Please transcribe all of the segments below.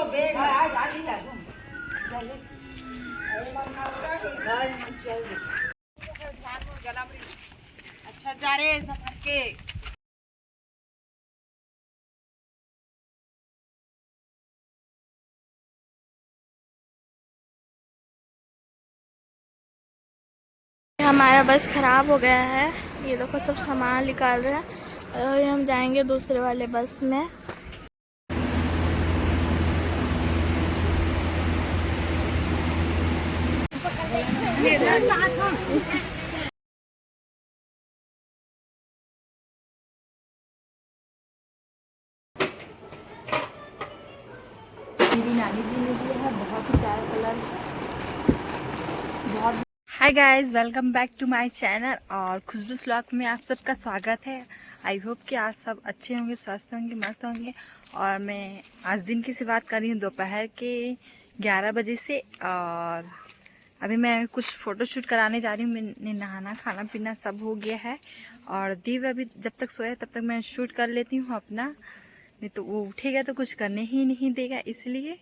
अच्छा जा रहे हैं सफर के। हमारा बस खराब हो गया है, ये देखो सब सामान निकाल रहे हैं और हम जाएंगे दूसरे वाले बस में। मेरी नानी जी ने दिया है बहुत ही प्यारा कलर, बहुत। Hi guys, welcome back to my channel और खुशबू व्लॉग में आप सबका स्वागत है। आई होप कि आज सब अच्छे होंगे, स्वस्थ होंगे, मस्त होंगे। और मैं आज दिन की शुरुआत कर रही हूँ दोपहर के 11 बजे से। और अभी मैं कुछ फ़ोटोशूट कराने जा रही हूँ। मैंने नहाना खाना पीना सब हो गया है और दीव अभी जब तक सोया तब तक मैं शूट कर लेती हूँ अपना, नहीं तो वो उठेगा तो कुछ करने ही नहीं देगा, इसलिए।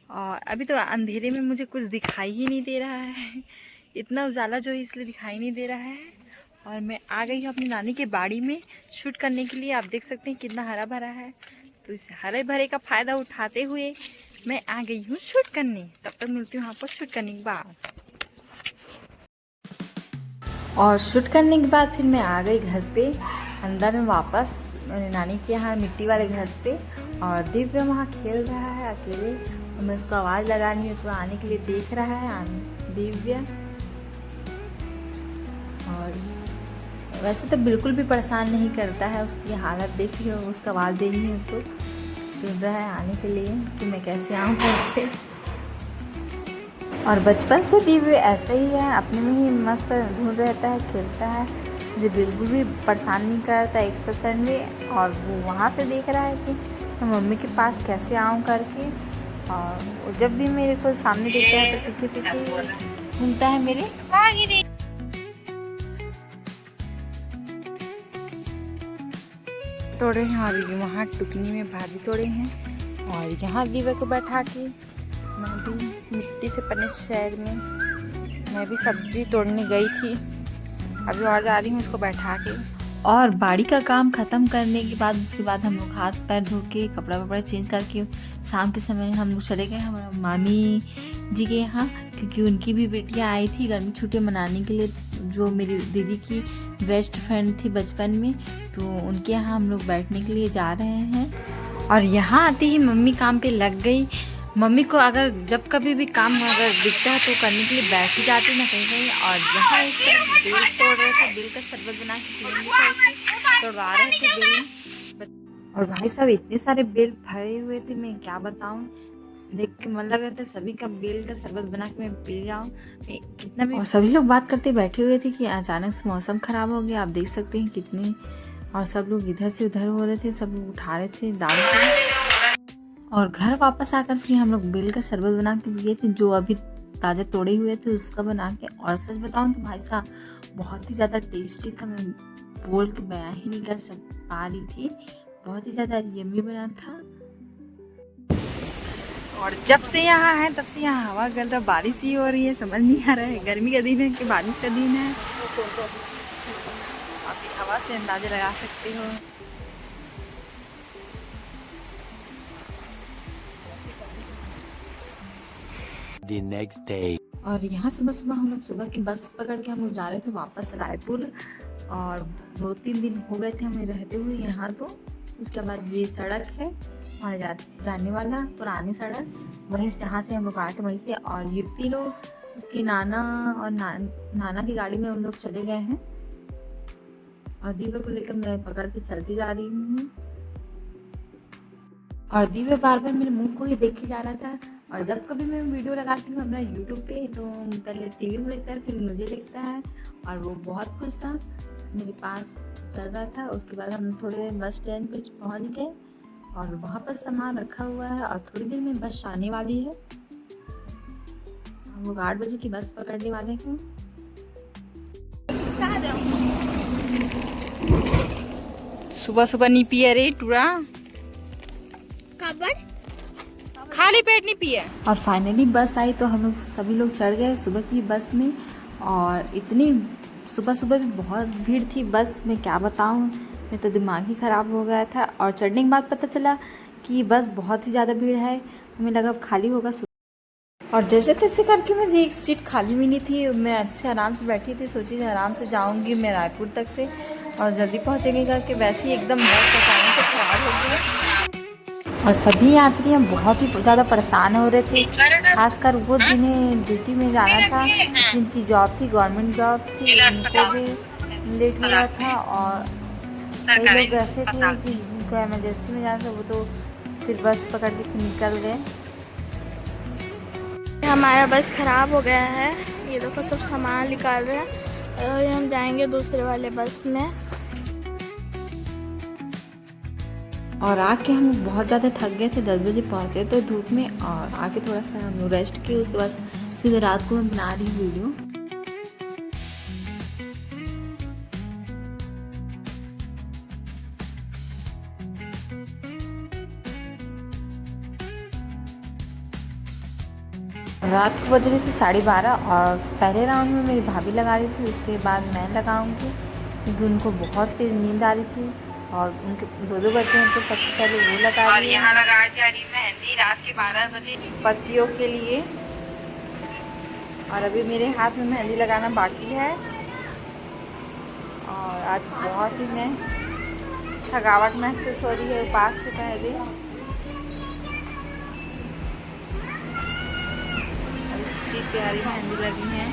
और अभी तो अंधेरे में मुझे कुछ दिखाई ही नहीं दे रहा है, इतना उजाला जो है इसलिए दिखाई नहीं दे रहा है। और मैं आ गई हूँ अपनी नानी के बाड़ी में शूट करने के लिए। आप देख सकते हैं कितना हरा भरा है, तो इस हरे भरे का फ़ायदा उठाते हुए मैं आ गई हूँ शूट करने। तब तक मिलती हूँ आपको शूट करने के बाद। और शूट करने के बाद फिर मैं आ गई घर पे अंदर में वापस, मेरी नानी के यहाँ मिट्टी वाले घर पे। और दिव्य वहाँ खेल रहा है अकेले और मैं उसको आवाज़ लगा रही हूँ तो आने के लिए देख रहा है दिव्य। और वैसे तो बिल्कुल भी परेशान नहीं करता है, उसकी हालत देख रही हो, उसका आवाज़ दे रही हूँ तो सुन रहा है आने के लिए कि मैं कैसे आऊँ घर पे। और बचपन से दिव्य ऐसा ही है, अपने में ही मस्त धुन रहता है, खेलता है, मुझे बिल्कुल भी परेशान नहीं करता 1% भी। और वो वहाँ से देख रहा है कि मैं मम्मी के पास कैसे आऊँ करके। और जब भी मेरे को सामने देखता है तो पीछे पीछे घूमता है मेरे। तोड़े हैं और वहाँ टुकनी में भाजी तोड़े हैं और यहाँ दिव्य को बैठा के मैं भी मिट्टी से बने शहर में मैं भी सब्जी तोड़ने गई थी। अभी और जा रही हूँ उसको बैठा के। और बाड़ी का काम ख़त्म करने के बाद उसके बाद हम लोग हाथ पैर धो के कपड़ा वपड़ा चेंज करके शाम के समय हम लोग चले गए हमारा मामी जी के यहाँ, क्योंकि उनकी भी बेटियाँ आई थी गर्मी छुट्टियाँ मनाने के लिए, जो मेरी दीदी की बेस्ट फ्रेंड थी बचपन में, तो उनके यहाँ हम लोग बैठने के लिए जा रहे हैं। और यहाँ आते ही मम्मी काम पे लग गई। मम्मी को अगर जब कभी भी काम अगर दिखता है तो करने के लिए बैठ ही जाती ना कहीं कहीं। और यहाँ इस तरह बेल तोड़ रहे थे, बेल का शरबत बना के तोड़वा रहे थे बेल। और भाई साहब इतने सारे बेल भरे हुए थे, मैं क्या बताऊँ, देख के मन लग रहा था सभी का बेल का शरबत बना के मैं पी जाऊँ कितना भी। और सभी लोग बात करते बैठे हुए थे कि अचानक से मौसम खराब हो गया, आप देख सकते हैं कितनी। और सब लोग इधर से उधर हो रहे थे, सब लोग उठा रहे थे दाल। और घर वापस आकर फिर हम लोग बेल का शरबत बना के पिए थे, जो अभी ताज़ा तोड़े हुए थे उसका बना के। और सच बताऊं तो भाई साहब बहुत ही ज़्यादा टेस्टी था, मैं बोल के बयां ही नहीं कर पा रही थी, बहुत ही ज़्यादा यम्मी बना था। और जब से यहाँ है तब से यहाँ हवा गल रहा, बारिश ही हो रही है, समझ नहीं आ रहा है गर्मी का दिन है कि बारिश का दिन है। आप हवा से अंदाजा लगा सकते हो। The next day. और यहाँ सुबह सुबह हम लोग सुबह की बस पकड़ के हम लोग जा रहे थे वापस रायपुर। और 2-3 दिन हो गए थे हमें रहते हुए यहाँ। तो उसके बाद ये सड़क है और जाने वाला पुरानी सड़क, वहीं जहाँ से हम लोग आए थे वहीं से। और युक्ति लोग उसकी नाना और नाना की गाड़ी में उन लोग चले गए हैं और दिव्य को लेकर मैं पकड़ के चलती जा रही हूँ। और दिव्य बार बार मेरे मुंह को ही देखे जा रहा था। और जब कभी मैं वीडियो लगाती हूँ अपना यूट्यूब पे तो पहले टीवी में देखता है, फिर मुझे देखता है। और वो बहुत खुश था, मेरे पास चल रहा था। उसके बाद हम थोड़ी देर बस स्टैंड पे पहुँच गए और वहाँ पर सामान रखा हुआ है और थोड़ी देर में बस आने वाली है। हम लोग 8 बजे की बस पकड़ने वाले हैं। सुबह सुबह नहीं पिया रे टूरा खाली पेट नहीं पिए। और फाइनली बस आई तो हम लोग सभी लोग चढ़ गए सुबह की बस में। और इतनी सुबह सुबह भी बहुत भीड़ थी बस में, क्या बताऊँ, मेरा तो दिमाग ही ख़राब हो गया था। और चढ़ने के बाद पता चला कि बस बहुत ही ज़्यादा भीड़ है, हमें लगा अब खाली होगा। और जैसे तैसे करके मुझे एक सीट खाली मिली थी, मैं अच्छे आराम से बैठी थी, सोची थी आराम से जाऊंगी मैं रायपुर तक से और जल्दी पहुंचेंगे करके, वैसे ही एकदम बस अचानक से खराब हो गई। और सभी यात्री बहुत ही ज़्यादा परेशान हो रहे थे, खासकर वो जिन्हें ड्यूटी में जाना था, जिनकी जॉब थी, गवर्नमेंट जॉब थी, उनको भी लेट हो रहा था। और कई लोग ऐसे थे कि जिनको एमरजेंसी में जाना था, वो तो फिर बस पकड़ के फिर निकल गए। हमारा बस ख़राब हो गया है, ये देखो सब सामान निकाल रहे हैं और हम जाएंगे दूसरे वाले बस में। और आके हम बहुत ज़्यादा थक गए थे, 10 बजे पहुँचे तो धूप में, और आके थोड़ा सा हम रेस्ट किए, उसके बाद सीधे रात को मैं बना रही वीडियो। रात को बज रही थी 12:30 और पहले राउंड में मेरी भाभी लगा रही थी, उसके बाद मैं लगाऊंगी क्योंकि उनको बहुत तेज़ नींद आ रही थी और उनके 2 बच्चे हैं तो सबसे पहले वो लगा रही है। और यहाँ लगा जा रही मेहंदी रात के 12 बजे पतियों के लिए। और अभी मेरे हाथ में मेहंदी लगाना बाकी है और आज बहुत ही मैं थकावट महसूस हो रही है उपवास से पहले। प्यारी मेहंदी लगी है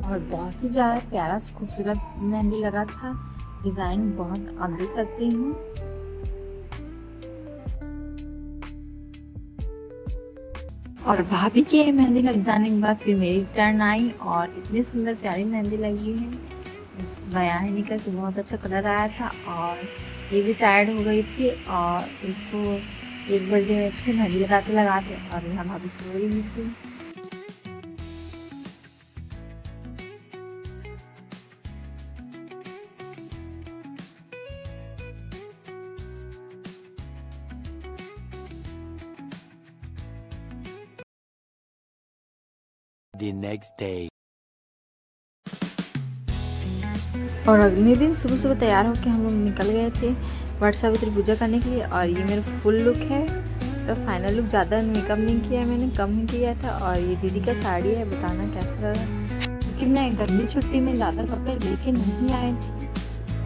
और बहुत ही ज़्यादा प्यारा खूबसूरत मेहंदी लगा था, डिज़ाइन बहुत आप देख सकते हैं। और भाभी की मेहंदी लग जाने के बाद फिर मेरी टर्न आई और इतनी सुंदर प्यारी मेहंदी लगी है, बयां ही नहीं कैसे, बहुत अच्छा कलर आया था। और ये भी टायर्ड हो गई थी और इसको 1 बजे थे मेहंदी लगाते और यहाँ भाभी सो रही थी। The next day. और अगले दिन सुबह सुबह तैयार होकर हम लोग निकल गए थे वट सावित्री पूजा करने के लिए। और ये मेरा फुल लुक है, तो फाइनल लुक, ज़्यादा मेकअप नहीं किया है मैंने, कम ही किया था। और ये दीदी का साड़ी है, बताना कैसा लगा, क्योंकि मैं गर्मी छुट्टी में ज़्यादा कपड़े लेके नहीं आई थी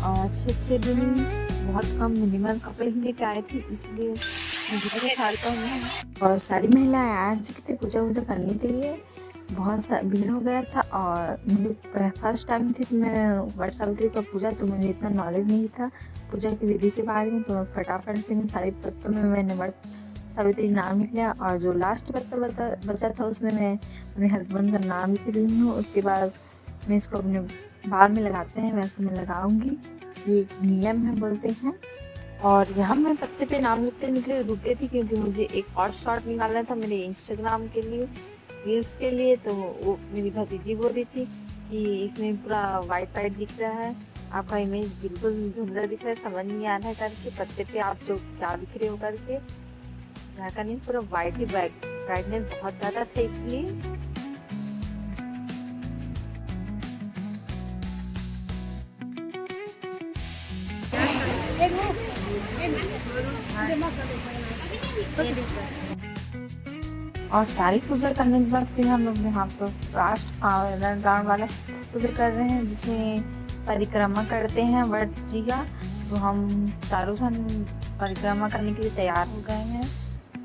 और अच्छे भी नहीं, बहुत कम मिनिमल कपड़े ही लेके आए थे, इसलिए दीदी का साड़ी पहना है। और सारी महिलाएं आ चुकी थी पूजा वूजा करने के लिए, बहुत भीड़ हो गया था। और मुझे फर्स्ट टाइम थी तो मैं वट सावित्री का पूजा, तो मुझे इतना नॉलेज नहीं था पूजा की विधि के बारे में, तो फटाफट से मैं सारे पत्तों में मैंने वट सावित्री नाम लिख लिया। और जो लास्ट पत्ता बचा था उसमें मैं अपने हस्बैंड का नाम लिख रही हूँ। उसके बाद मैं इसको अपने बाल में लगाते हैं वैसे मैं लगाऊंगी, ये एक नियम है बोलते हैं। और यहाँ मैं पत्ते पे नाम लिखते निकले रुके थी क्योंकि मुझे एक और शॉट निकालना था मेरे इंस्टाग्राम के लिए, रील्स के लिए। तो वो मेरी भतीजी बोल रही थी कि इसमें पूरा वाइट दिख रहा है, आपका इमेज बिल्कुल धुंधला दिख रहा है, समझ नहीं आ रहा है करके, पत्ते पे आप जो क्या दिख रहे हो करके। यहाँ का नहीं, पूरा वाइट ही ब्राइटनेस बहुत ज़्यादा था इसलिए। और सारी पूजा करने के बाद फिर हम लोग यहाँ पर लास्ट राउंड वाला पूजा कर रहे हैं जिसमें परिक्रमा करते हैं वट जी का। तो हम चारों जन परिक्रमा करने के लिए तैयार हो गए हैं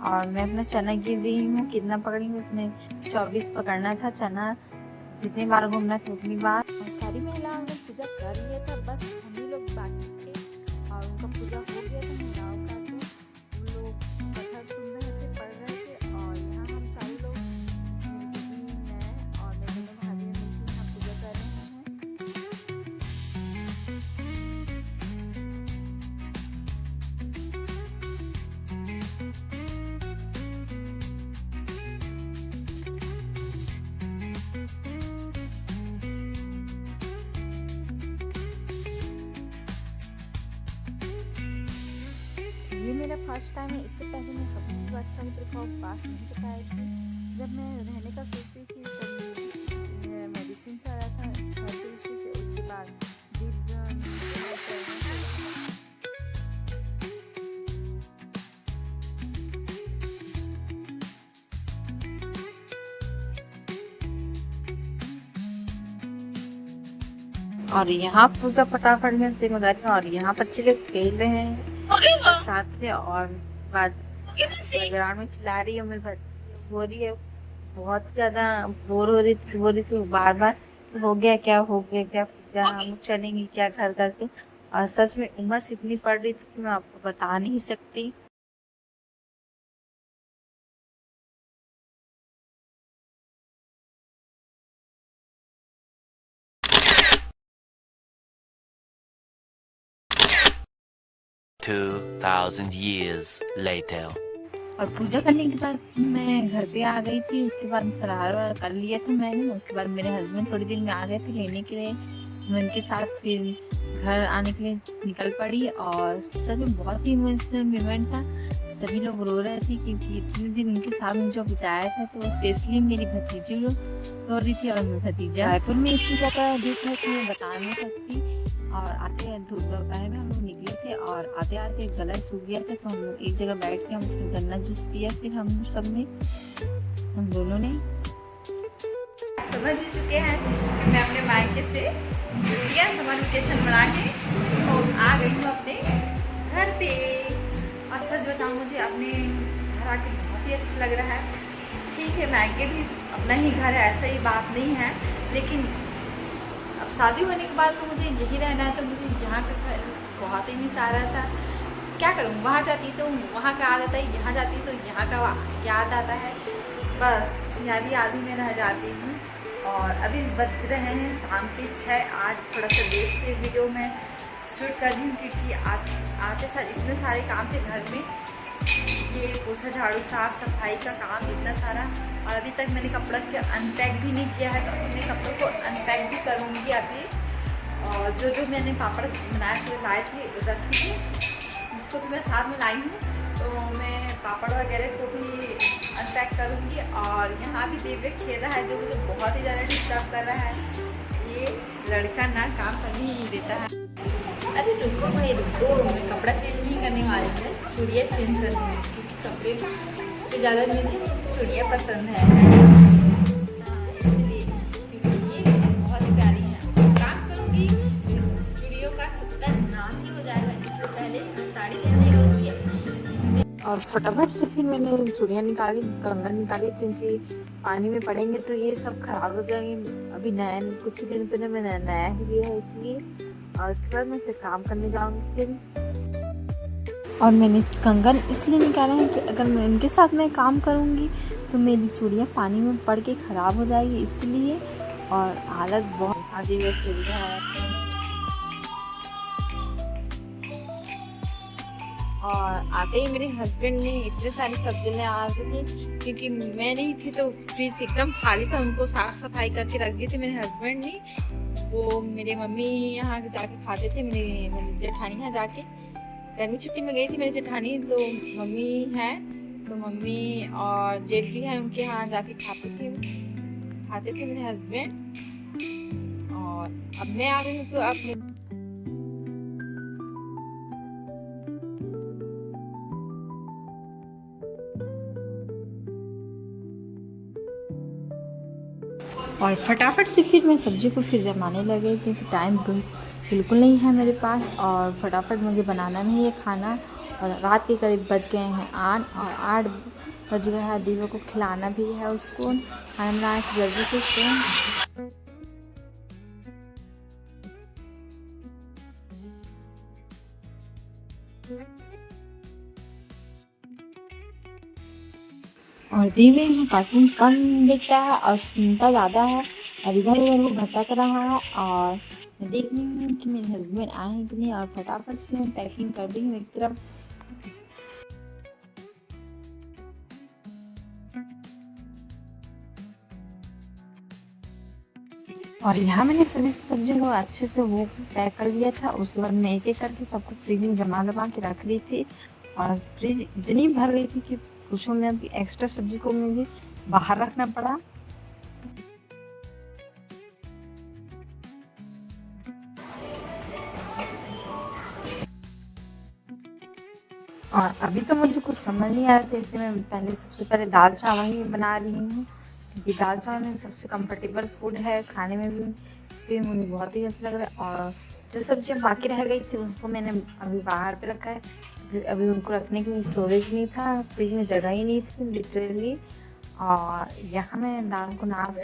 और मैं अपना चना गिर रही हूँ, कितना पकड़ी हूँ उसमें 24 पकड़ना था चना, जितनी बार घूमना था उतनी बार। और सारी महिलाओं ने पूजा कर लिया था, बस हम ही लोग बाकी थे और उनका पूजा हो गया था महिलाओं का। तो वो लोग कथा सुन रहे थे, पढ़ रहे थे और यहाँ हम चारों लोग, मेरी दीदी, मैं और मेरे दोनों भाभी मिलकर यहाँ पूजा कर रहे हैं। मेरा फर्स्ट टाइम है, इससे पहले मैं कभी वर्षा समुद्र का उपवास नहीं कर पाई थी। जब मैं रहने का सोचती थी तब मेरा मेडिसिन चल रहा था हेल्थ इशू से, उसके बाद और यहाँ पूजा फटाफट में से मगा रही हूँ और यहाँ बच्चे लोग खेल रहे हैं साथ में और बाद ग्राउंड में चिल्ला रही है, मेरी हो रही है बहुत ज्यादा बोर हो रही थी बार बार हो गया क्या पूजा हम चलेंगे क्या घर करके। और सच में उमस इतनी पड़ रही थी कि मैं आपको बता नहीं सकती। $2,000 years later. और पूजा करने के बाद मैं घर पे आ गई थी। उसके बाद फरार वार कर लिया था मैंने। उसके बाद मेरे हस्बैंड थोड़ी देर में आ गए थे लेने के लिए। मैं उनके साथ फिर घर आने के लिए निकल पड़ी और सच में बहुत ही इमोशनल मोमेंट था। सभी लोग रो रहे थे क्योंकि इतने दिन उनके साथ में जो बिताया था, तो स्पेशली मेरी भतीजी रो रही थी और मेरी भतीजा रायपुर में इतनी ज़्यादा धूप है कि मैं बता नहीं सकती। और आते दोपहर में हम लोग निकले थे और आते आते गला सूख गया था, तो हम लोग एक जगह बैठ के हम फिर गन्ना जूस पिया। फिर हम दोनों ने समझ ही चुके हैं कि मैं अपने मायके से छुट्टियाँ समर वेकेशन बना के तो आ गई हूँ अपने घर पे। और सच बताऊँ मुझे अपने घर आके बहुत ही अच्छा लग रहा है। ठीक है, मायके भी अपना ही घर है, ऐसा ही बात नहीं है, लेकिन अब शादी होने के बाद तो मुझे यही रहना है, तो मुझे यहाँ का घर बहुत ही मिस आ रहा था। क्या करूँ, वहाँ जाती तो वहाँ का याद आता है, यहाँ जाती तो यहाँ का याद आता है। बस याद ही में रह जाती हूँ। और अभी बज रहे हैं शाम के 6। आज थोड़ा सा देर से वीडियो में शूट कर रही हूँ क्योंकि आते सारे इतने सारे काम थे घर में, ये पोछा झाड़ू साफ सफाई का काम इतना सारा। और अभी तक मैंने कपड़ा के अनपैक भी नहीं किया है, तो अपने कपड़ों को अनपैक भी करूँगी अभी। और जो मैंने पापड़ बनाए थे लाए थे रखी थी, इसको भी मैं साथ में लाई हूँ, तो मैं पापड़ वगैरह को भी अनपैक करूँगी। और यहाँ भी देवरेख खेल रहा है जो मुझे बहुत ही ज़्यादा डिस्टर्ब कर रहा है। ये लड़का ना काम करने ही नहीं देता है। अरे रुको भाई रुको, मैं कपड़ा चेंज नहीं करने वाली हूँ, चूड़ियाँ चेंज करनी है क्योंकि कपड़े से ज़्यादा मुझे चूड़ियाँ पसंद है इसलिए, क्योंकि ये मुझे बहुत ही प्यारी है। काम करूँगी इस चूड़ियों का सत्यानाश ही हो जाएगा, इससे पहले मैं साड़ी चेंज नहीं करूँगी। और फटाफट से फिर मैंने चूड़ियाँ निकाली, कंगन निकाली, क्योंकि पानी में पड़ेंगे तो ये सब खराब हो जाएंगे। अभी नया कुछ ही दिन पहले मैंने नया ही लिया है इसलिए। और उसके बाद मैं फिर काम करने जाऊँगी फिर। और मैंने कंगन इसलिए निकाला है कि अगर मैं उनके साथ में काम करूँगी तो मेरी चूड़ियाँ पानी में पड़ के ख़राब हो जाएगी, इसलिए। और हालत बहुत अजीब है। और आते ही मेरे हस्बैंड ने इतने सारी सब्जियाँ आ गई थी, क्योंकि मैं नहीं थी तो फ्रिज एकदम खाली था, उनको साफ़ सफाई करके रख दी थी मेरे हस्बैंड ने। वो मेरे मम्मी यहाँ जाके खाते थे, मेरी जेठानी यहाँ जाके गर्मी छुट्टी में गई थी मेरी जेठानी, तो मम्मी है तो मम्मी और जेठ जी हैं उनके यहाँ जाके खाते थे मेरे हस्बैंड। और अब मैं आ गई हूँ तो अब और फटाफट से फिर मैं सब्जी को फिर जमाने लगे, क्योंकि टाइम बिल्कुल नहीं है मेरे पास और फटाफट मुझे बनाना नहीं है खाना। और रात के करीब बज गए हैं 8 और 8 बज गया है। दीवा को खिलाना भी है, उसको खाना बनाना है जल्दी से उसको। और दीवे कार्टून कम देखता है और सुनता ज़्यादा है और इधर उधर वो भटक रहा है। और मैं देख रही हूँ कि मेरे हस्बैंड आए हैं कि नहीं, और फटाफट से मैं पैकिंग कर रही हूँ एक तरफ। और यहाँ मैंने सभी सब्जियों को अच्छे से वो पैक कर लिया था। उसके बाद मैं एक एक करके सबको फ्रिज में जमा के रख दी थी। और फ्रिज इतनी भर गई थी कि पूछो मैं, अभी एक्स्ट्रा सब्जी को मुझे बाहर रखना पड़ा। और अभी तो मुझे कुछ समझ नहीं आ रहा था, इसलिए मैं सबसे पहले दाल चावल ही बना रही हूँ, क्योंकि दाल चावल में सबसे कंफर्टेबल फूड है, खाने में भी मुझे बहुत ही अच्छा लग रहा है। और जो सब्जियाँ बाकी रह गई थी उसको मैंने अभी बाहर पे रखा है, अभी उनको रखने के लिए स्टोरेज नहीं था, फ्रिज में जगह ही नहीं थी लिटरली। और यहाँ मैं दाल को नाप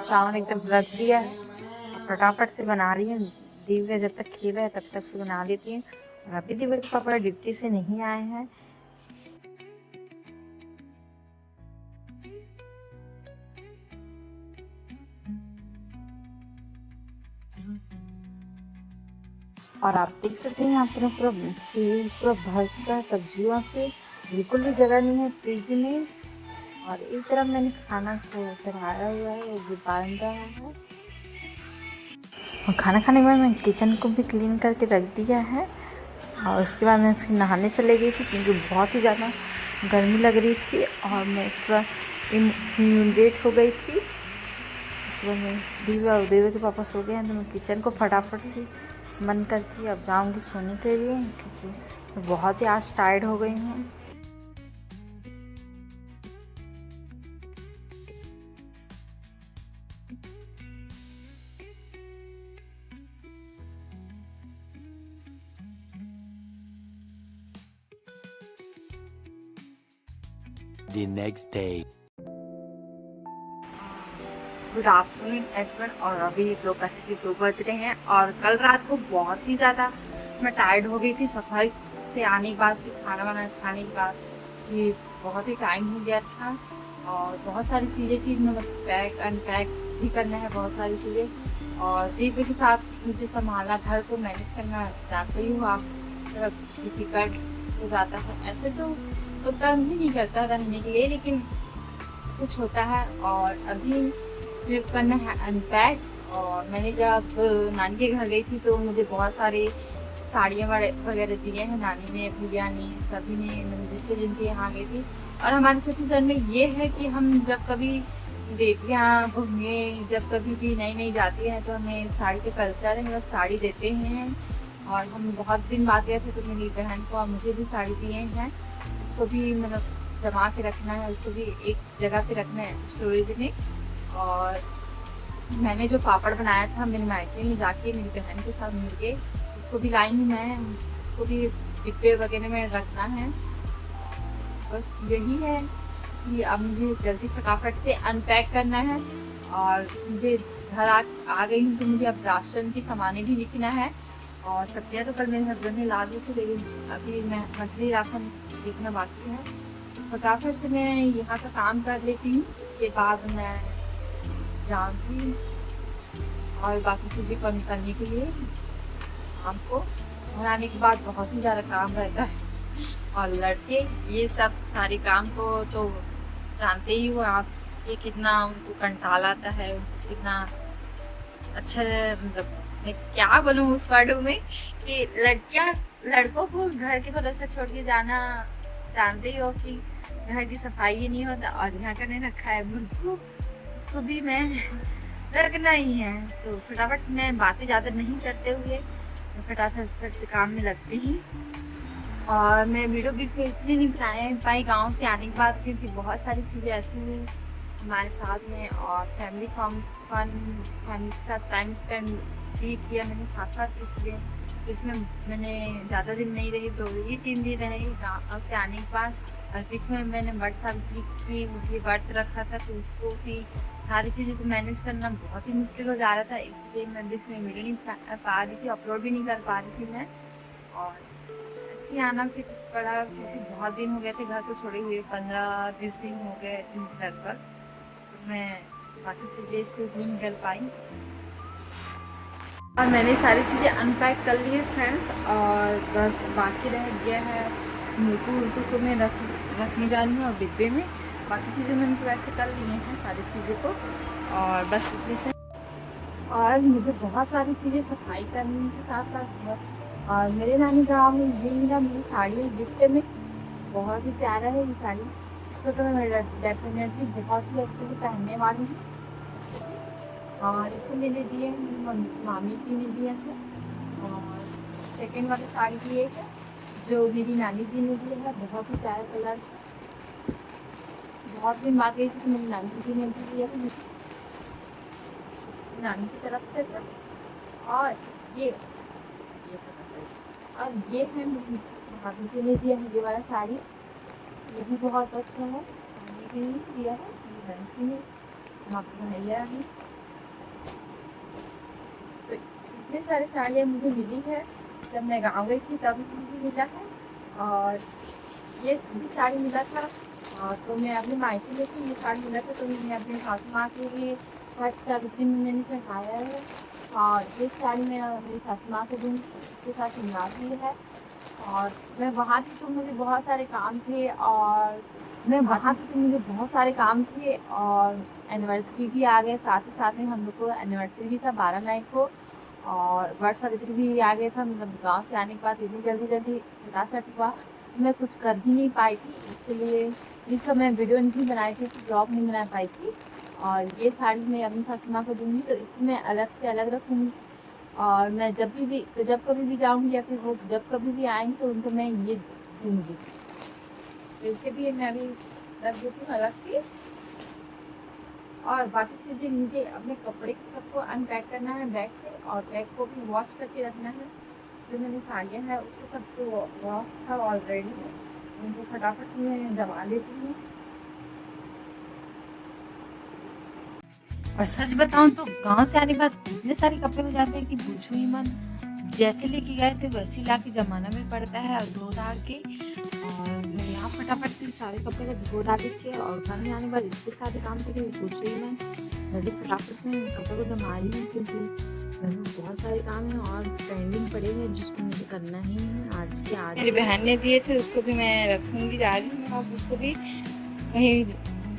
चावल एकदम रख दिया है, फटाफट से बना रही हूँ। दिव्या जब तक खेल रहा है तब तक से बना देती हूँ। और अभी दिव्या के पापा ड्यूटी से नहीं आए हैं। और आप देख सकते हैं यहाँ पर पूरा फ्रिज पूरा भर चुका है सब्जियों से, बिल्कुल भी जगह नहीं है फ्रिज में। और एक तरफ मैंने खाना को चढ़ाया हुआ है, वो भी बन रहा है। और खाना खाने के बाद मैं किचन को भी क्लीन करके रख दिया है। और उसके बाद मैं फिर नहाने चले गई थी, क्योंकि बहुत ही ज़्यादा गर्मी लग रही थी और मैं पूरा इम्यूनेट हो गई थी। उसके बाद मैं दिव्या के पापा सो गए हैं, तो मैं किचन को फटाफट से बंद करके अब जाऊंगी सोने के लिए, क्योंकि मैं बहुत ही आज टायर्ड हो गई हूँ। The next day. Good afternoon everyone. और अभी दोपहर के 2 बज रहे हैं। और कल रात को बहुत ही ज़्यादा मैं टायर्ड हो गई थी सफाई से आने के बाद, फिर खाना वाना खाने के बाद, कि बहुत ही टाइम हो गया था और बहुत सारी चीज़ें थी, मतलब पैक अनपैक भी करना है बहुत सारी चीज़ें। और दिव्य के साथ मुझे संभालना, घर को मैनेज करना, जानते ही हो आप, डिफिकल्ट हो जाता है। ऐसे तो उतना भी नहीं करता रहने के लिए, लेकिन कुछ होता है। और अभी फिर करना है अनपैक। और मैंने जब नानी के घर गई थी तो मुझे बहुत सारे साड़ियाँ वगैरह दिए हैं नानी ने, भैया ने, सभी ने, मतलब जिनके यहाँ गई थी। और हमारे छत्तीसगढ़ में ये है कि हम जब कभी बेटियाँ घूमने जब कभी भी नई जाती हैं तो हमें साड़ी का कल्चर है, मतलब साड़ी देते हैं। और हम बहुत दिन बाद गए थे तो मेरी बहन को और मुझे भी साड़ी दिए हैं, उसको भी मतलब जमा के रखना है, उसको भी एक जगह पे रखना है स्टोरेज में। और मैंने जो पापड़ बनाया था मेरे मायके में जाके मेरी बहन के साथ मिलके, उसको भी लाई हूँ मैं, उसको भी डिब्बे वगैरह में रखना है। बस यही है कि अब मुझे जल्दी फटाफट से अनपैक करना है। और मुझे घर आ गई हूँ तो मुझे अब राशन की सामानें भी लिखना है। और सब्जियाँ तो कल मेरे हस्बैंड ने ला दी थी, लेकिन अभी मैं मंथली राशन लिखना बाकी है। फटाफट से मैं यहाँ का काम कर लेती हूँ, इसके बाद मैं जाऊँगी और बाकी चीज़ें करने के लिए। हमको घर आने के बाद बहुत ही ज़्यादा काम रहता है। और लड़के ये सब सारे काम को तो जानते ही हो आप, ये कितना उनको कंटाल आता है, कितना अच्छा, मतलब मैं क्या बोलूँ उस वर्ड में, कि लड़कियाँ लड़कों को घर के भरोसे छोड़ के जाना, जानते ही हो कि घर की सफाई ही नहीं होता। और यहाँ का नहीं रखा है मुर्गू, उसको भी मैं रखना ही है। तो फटाफट से मैं बातें ज़्यादा नहीं करते हुए फटाफट से काम में लगती ही। और मैं वीडियो बीच में इसलिए नहीं बना पाई गाँव से आने के बाद, क्योंकि बहुत सारी चीज़ें ऐसी हुई हमारे साथ में। और फैमिली के साथ टाइम स्पेंड भी किया मैंने साथ साथ, इसलिए इसमें मैंने ज़्यादा दिन नहीं रही, 2-3 दिन रही गाँव से आने के बाद। और बीच में मैंने व्हाट्सएप की व्रत रखा था, तो उसको भी सारी चीज़ों को मैनेज करना बहुत ही मुश्किल हो जा रहा था, इसलिए मैं बीच में वीडियो नहीं पा रही थी, अपलोड भी नहीं कर पा रही थी मैं। और ऐसे आना फिर पड़ा, क्योंकि बहुत दिन हो गए थे घर को छोड़े हुए, 15-20 दिन हो गए लगभग। तो मैं बाकी चीज़ें शूट नहीं कर पाई। और मैंने सारी चीज़ें अनपैक कर ली है फ्रेंड्स, और बस बाकी रह गया है मुर्गू को मैं रखने जा रही हूँ और डिब्बे में। बाकी चीज़ें मैंने तो वैसे कर ली हैं सारी चीज़ों को, और बस इतने से। और मुझे बहुत सारी चीज़ें सफाई करने के साथ साथ, और मेरे नानी गाँव में ये मिला मेरी साड़ी डिब्बे में, बहुत ही प्यारा है ये साड़ी। इसको तो मैं डेफिनेटली बहुत ही अच्छे से पहनने वाली हूँ। और इसको मैंने दिए हैं, मेरी मामी जी ने दिया है। और सेकेंड वाली साड़ी भी एक है जो मेरी नानी जी ने दिया है, बहुत ही प्यारा कलर। बहुत दिन बाद गई थी तो मेरी नानी जी ने भी दिया था मुझे, नानी की तरफ से था। और ये है मेरी भाभी जी ने दिया है ये वाला साड़ी, ये भी बहुत अच्छा है, ये भी दिया है मेरी बहन जी ने, वहाँ पर भैया है। तो इतने सारे साड़ियाँ मुझे मिली है, जब मैं गाँव गई थी तब मुझे मिला है। और ये भी साड़ी मिला था, तो मैं अपने मायके में थी, ये साड़ी मिला था तो मैंने अपने सासू माँ के लिए 60 रुपये में मैंने चढ़ाया है। और ये साड़ी मैं मेरी सासू माँ को दूँगी, इसके साथ मिला भी है। और मैं वहाँ थी तो मुझे बहुत सारे काम थे, और और एनिवर्सरी भी आ गए, साथ ही साथ में हम लोग को एनिवर्सरी भी था 12 मई को, और वर्ष सावित्री भी आ गया था। मतलब गांव से आने के बाद इतनी जल्दी फटाफट हुआ, मैं कुछ कर ही नहीं पाई थी, इसलिए इस समय वीडियो नहीं बनाई थी, ब्लॉग नहीं बना पाई थी। और ये साड़ी मैं अपनी सासू माँ को दूँगी तो इसको मैं अलग से अलग रखूँगी, और मैं जब कभी भी जाऊँगी या फिर वो जब कभी भी आएंगी तो उनको मैं ये दूँगी। तो इसके भी मैं अभी रख देती हूँ अलग से। और बाकी चीज़ें मुझे अपने कपड़े को सबको अनपैक करना है बैग से, और बैग को भी वॉश करके रखना है। जो मैंने साड़ियाँ हैं उसको सबको वॉश था ऑलरेडी, उनको फटाफट में जमा लेती हूँ। और सच बताऊं तो गांव से आने के बाद इतने सारे कपड़े हो जाते हैं कि पूछो ही मत। जैसे लेके गए थे वैसे ही ला के जमाना में पड़ता है और धो धा के। और मैं यहाँ फटाफट से सारे कपड़े को धो डाली थी, और घर में आने के बाद इतने सारे काम थे कि पूछो ही मत। जल्दी फटाफट से कपड़े को जमा रही हूँ क्योंकि घर में बहुत सारे काम हैं और पेंडिंग पड़े हुए जिसको मुझे करना ही है आज। मेरी बहन ने दिए थे उसको भी मैं रखूँगी, जा रही हूँ अब उसको भी कहीं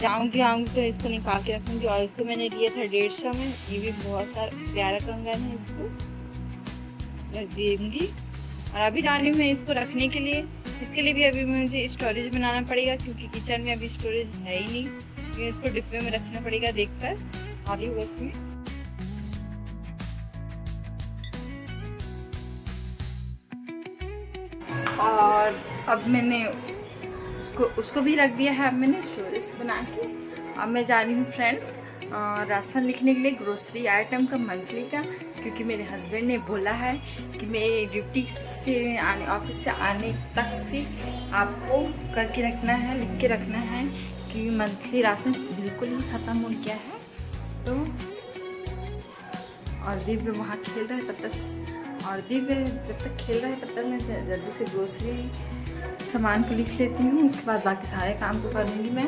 आऊँगी तो इसको निकाल के रखूँगी। और इसको मैंने लिया था 150 में, ये भी बहुत सारा प्यारा कंगन है, इसको रख दूँगी। और अभी जा रही हूँ मैं इसको रखने के लिए। इसके लिए भी अभी मुझे स्टोरेज बनाना पड़ेगा क्योंकि किचन में अभी स्टोरेज है ही नहीं, क्योंकि इसको डिब्बे में रखना पड़ेगा देखकर खाली हुआ इसमें। और अब मैंने उसको भी रख दिया है, अब मैंने स्टोरेज बना के। अब मैं जा रही हूँ फ्रेंड्स राशन लिखने के लिए, ग्रोसरी आइटम का मंथली का, क्योंकि मेरे हस्बैंड ने बोला है कि मेरे ड्यूटी से आने ऑफिस से आने तक से आपको करके रखना है, लिख के रखना है, क्योंकि मंथली राशन बिल्कुल ही ख़त्म हो गया है। तो और दिव्य वहाँ खेल रहे तब तक, और दिव्य जब तक खेल रहे तब तक मैं जल्दी से ग्रोसरी सामान को लिख लेती हूँ, उसके बाद बाकी सारे काम को करूँगी मैं।